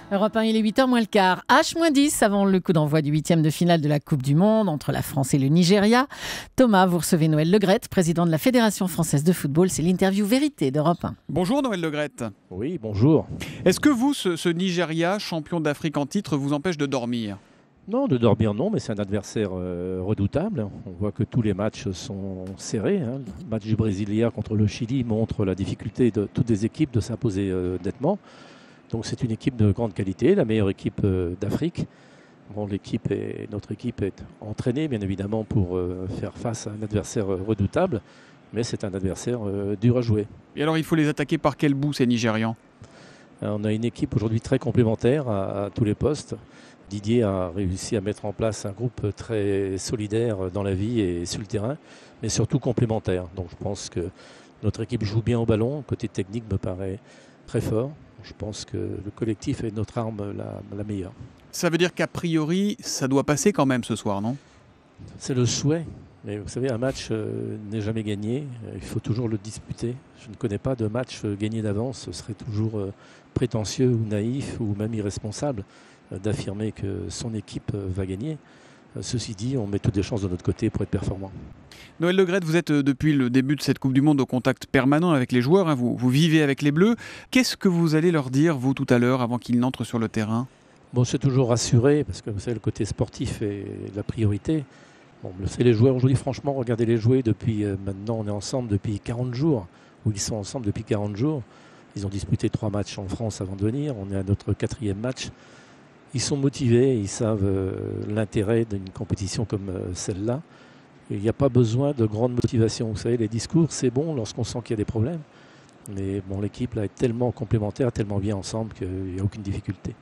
Europe 1, il est 8h moins le quart. H-10 avant le coup d'envoi du 8e de finale de la Coupe du Monde entre la France et le Nigeria. Thomas, vous recevez Noël Le Graët, président de la Fédération française de football. C'est l'interview vérité d'Europe 1. Bonjour Noël Le Graët. Oui, bonjour. Est-ce que vous, ce Nigeria, champion d'Afrique en titre, vous empêche de dormir ? Non, de dormir non, mais c'est un adversaire redoutable. On voit que tous les matchs sont serrés. Le match du Brésil hier contre le Chili montre la difficulté de toutes les équipes de s'imposer nettement. Donc c'est une équipe de grande qualité, la meilleure équipe d'Afrique. Bon, notre équipe est entraînée bien évidemment pour faire face à un adversaire redoutable, mais c'est un adversaire dur à jouer. Et alors il faut les attaquer par quel bout ces Nigérians ? On a une équipe aujourd'hui très complémentaire à tous les postes. Didier a réussi à mettre en place un groupe très solidaire dans la vie et sur le terrain, mais surtout complémentaire. Donc je pense que notre équipe joue bien au ballon, côté technique me paraît très fort. Je pense que le collectif est notre arme la meilleure. Ça veut dire qu'a priori, ça doit passer quand même ce soir, non ? C'est le souhait. Mais vous savez, un match n'est jamais gagné. Il faut toujours le disputer. Je ne connais pas de match gagné d'avance. Ce serait toujours prétentieux ou naïf ou même irresponsable d'affirmer que son équipe va gagner. Ceci dit, on met toutes les chances de notre côté pour être performant. Noël Le Graët, vous êtes depuis le début de cette Coupe du Monde au contact permanent avec les joueurs, vous vivez avec les Bleus. Qu'est-ce que vous allez leur dire, vous, tout à l'heure, avant qu'ils n'entrent sur le terrain ? Bon, c'est toujours rassuré, parce que vous savez, le côté sportif est la priorité. Bon, c'est les joueurs aujourd'hui, franchement, regardez-les jouer depuis maintenant, on est ensemble depuis 40 jours, ou ils sont ensemble depuis 40 jours. Ils ont disputé 3 matchs en France avant de venir, on est à notre 4e match. Ils sont motivés, ils savent l'intérêt d'une compétition comme celle-là. Il n'y a pas besoin de grande motivation. Vous savez, les discours, c'est bon lorsqu'on sent qu'il y a des problèmes. Mais bon, l'équipe là est tellement complémentaire, tellement bien ensemble qu'il n'y a aucune difficulté.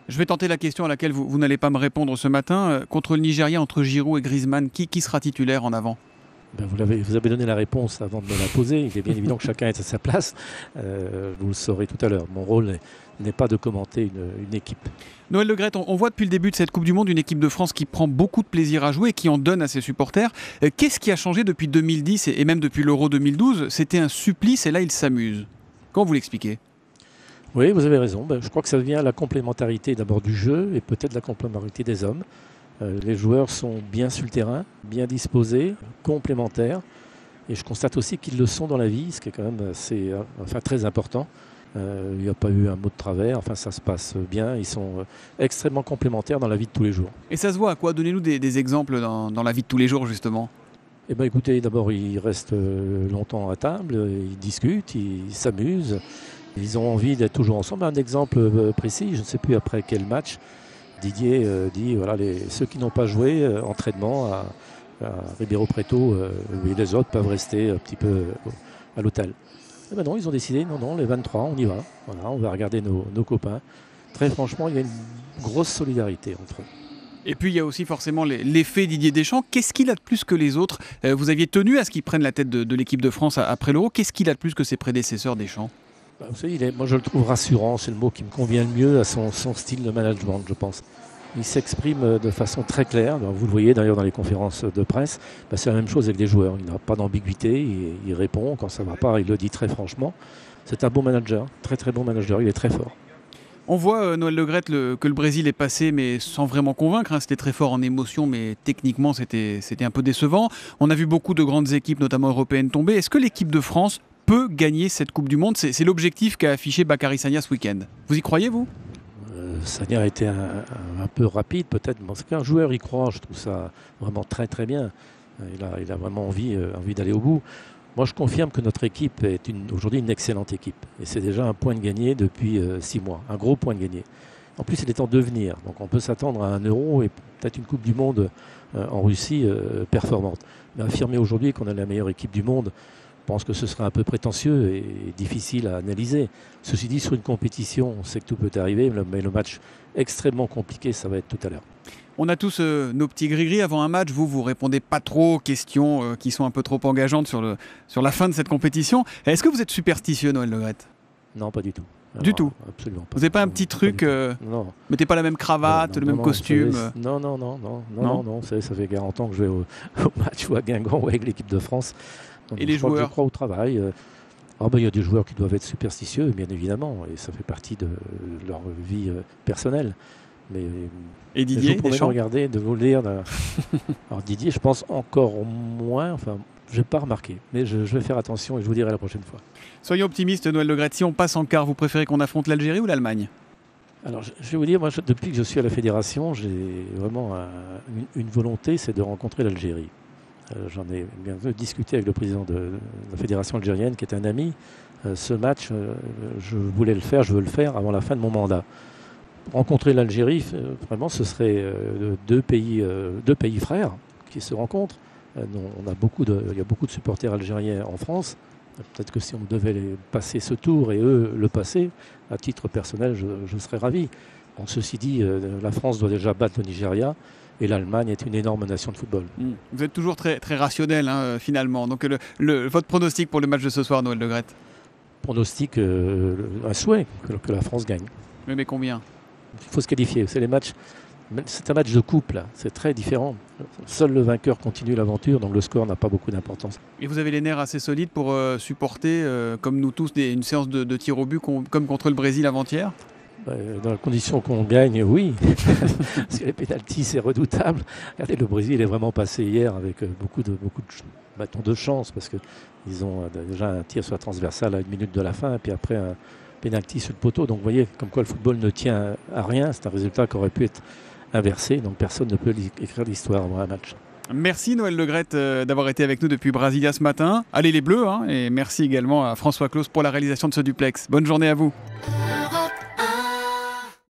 Je vais tenter la question à laquelle vous n'allez pas me répondre ce matin. Contre le Nigeria, entre Giroud et Griezmann, qui sera titulaire en avant ? Ben vous avez donné la réponse avant de me la poser. Il est bien évident que chacun est à sa place. Vous le saurez tout à l'heure. Mon rôle n'est pas de commenter une équipe. Noël Le Graët, on voit depuis le début de cette Coupe du Monde une équipe de France qui prend beaucoup de plaisir à jouer et qui en donne à ses supporters. Qu'est-ce qui a changé depuis 2010 et même depuis l'Euro 2012 ? C'était un supplice et là, ils s'amusent. Comment vous l'expliquez ? Oui, vous avez raison. Je crois que ça vient à la complémentarité d'abord du jeu et peut-être la complémentarité des hommes. Les joueurs sont bien sur le terrain, bien disposés, complémentaires. Et je constate aussi qu'ils le sont dans la vie, ce qui est quand même très important. Il n'y a pas eu un mot de travers, ça se passe bien. Ils sont extrêmement complémentaires dans la vie de tous les jours. Et ça se voit à quoi ? Donnez-nous des exemples dans la vie de tous les jours, justement. Eh bien, écoutez, d'abord, ils restent longtemps à table, ils discutent, ils s'amusent. Ils ont envie d'être toujours ensemble. Un exemple précis, je ne sais plus après quel match, Didier dit voilà, ceux qui n'ont pas joué, entraînement à Ribeirão Preto, les autres peuvent rester un petit peu à l'hôtel. Et ben non, ils ont décidé, non, les 23, on y va. Voilà, on va regarder nos copains. Très franchement, il y a une grosse solidarité entre eux. Et puis il y a aussi forcément l'effet Didier Deschamps. Qu'est-ce qu'il a de plus que les autres ? Vous aviez tenu à ce qu'il prenne la tête de l'équipe de France après l'Euro. Qu'est-ce qu'il a de plus que ses prédécesseurs, Deschamps ? Vous savez, moi je le trouve rassurant, c'est le mot qui me convient le mieux à son style de management, je pense. Il s'exprime de façon très claire, vous le voyez d'ailleurs dans les conférences de presse, c'est la même chose avec les joueurs, il n'a pas d'ambiguïté, il répond, quand ça ne va pas, il le dit très franchement. C'est un bon manager, très très bon manager, il est très fort. On voit, Noël Le Graët, que le Brésil est passé, mais sans vraiment convaincre. C'était très fort en émotion, mais techniquement, c'était un peu décevant. On a vu beaucoup de grandes équipes, notamment européennes, tomber. Est-ce que l'équipe de France peut gagner cette Coupe du Monde ? C'est l'objectif qu'a affiché Bakary Sagna ce week-end. Vous y croyez, vous ? Sagna a été un peu rapide, peut-être. Mais c'est qu'un joueur y croit, je trouve ça vraiment très très bien. Il a vraiment envie d'aller au bout. Moi, je confirme que notre équipe est aujourd'hui une excellente équipe. Et c'est déjà un point de gagné depuis 6 mois. Un gros point de gagné. En plus, il est en devenir. Donc, on peut s'attendre à un Euro et peut-être une Coupe du Monde en Russie performante. Mais affirmer aujourd'hui qu'on a la meilleure équipe du monde, je pense que ce serait un peu prétentieux et difficile à analyser. Ceci dit, sur une compétition, on sait que tout peut arriver, mais le match extrêmement compliqué, ça va être tout à l'heure. On a tous nos petits gris-gris avant un match. Vous répondez pas trop aux questions qui sont un peu trop engageantes sur la fin de cette compétition. Est-ce que vous êtes superstitieux, Noël Le Graët ? Non, pas du tout. Du tout ? Absolument pas. Vous n'avez pas un petit truc Non. Mettez pas la même cravate, le même costume Non. Ça fait 40 ans que je vais au match ou à Guingamp ou avec l'équipe de France. Et les joueurs ? Je crois au travail. Alors, il y a des joueurs qui doivent être superstitieux, bien évidemment, et ça fait partie de leur vie personnelle. Mais et Didier, je vous promets de regarder, de vous le dire. Alors Didier, je pense encore moins, enfin, je n'ai pas remarqué, mais je vais faire attention et je vous dirai la prochaine fois. Soyons optimistes, Noël Le Graët. Si on passe en quart, vous préférez qu'on affronte l'Algérie ou l'Allemagne? Alors je vais vous dire, moi, depuis que je suis à la fédération, j'ai vraiment une volonté, c'est de rencontrer l'Algérie. J'en ai bien discuté avec le président de la fédération algérienne, qui est un ami. Ce match, je voulais le faire, je veux le faire avant la fin de mon mandat. Rencontrer l'Algérie, vraiment, ce serait deux pays frères qui se rencontrent. Il y a beaucoup de supporters algériens en France. Peut-être que si on devait passer ce tour et eux le passer, à titre personnel, je serais ravi. Bon, ceci dit, la France doit déjà battre le Nigeria et l'Allemagne est une énorme nation de football. Vous êtes toujours très, très rationnel, hein, finalement. Donc votre pronostic pour le match de ce soir, Noël Le Graët? Pronostic, un souhait que la France gagne. Mais combien? Il faut se qualifier. C'est un match de coupe, là. C'est très différent. Seul le vainqueur continue l'aventure, donc le score n'a pas beaucoup d'importance. Et vous avez les nerfs assez solides pour supporter, comme nous tous, une séance de tir au but comme contre le Brésil avant-hier? Dans la condition qu'on gagne, oui. Parce que les pénaltys, c'est redoutable. Regardez, le Brésil est vraiment passé hier avec beaucoup de bâtons de chance, parce qu'ils ont déjà un tir sur la transversale à 1 minute de la fin, et puis après un pénalty sur le poteau. Donc vous voyez, comme quoi le football ne tient à rien. C'est un résultat qui aurait pu être inversé, donc personne ne peut écrire l'histoire avant un match. Merci Noël Le Graët d'avoir été avec nous depuis Brasilia ce matin. Allez les Bleus, hein, et merci également à François Claus pour la réalisation de ce duplex. Bonne journée à vous.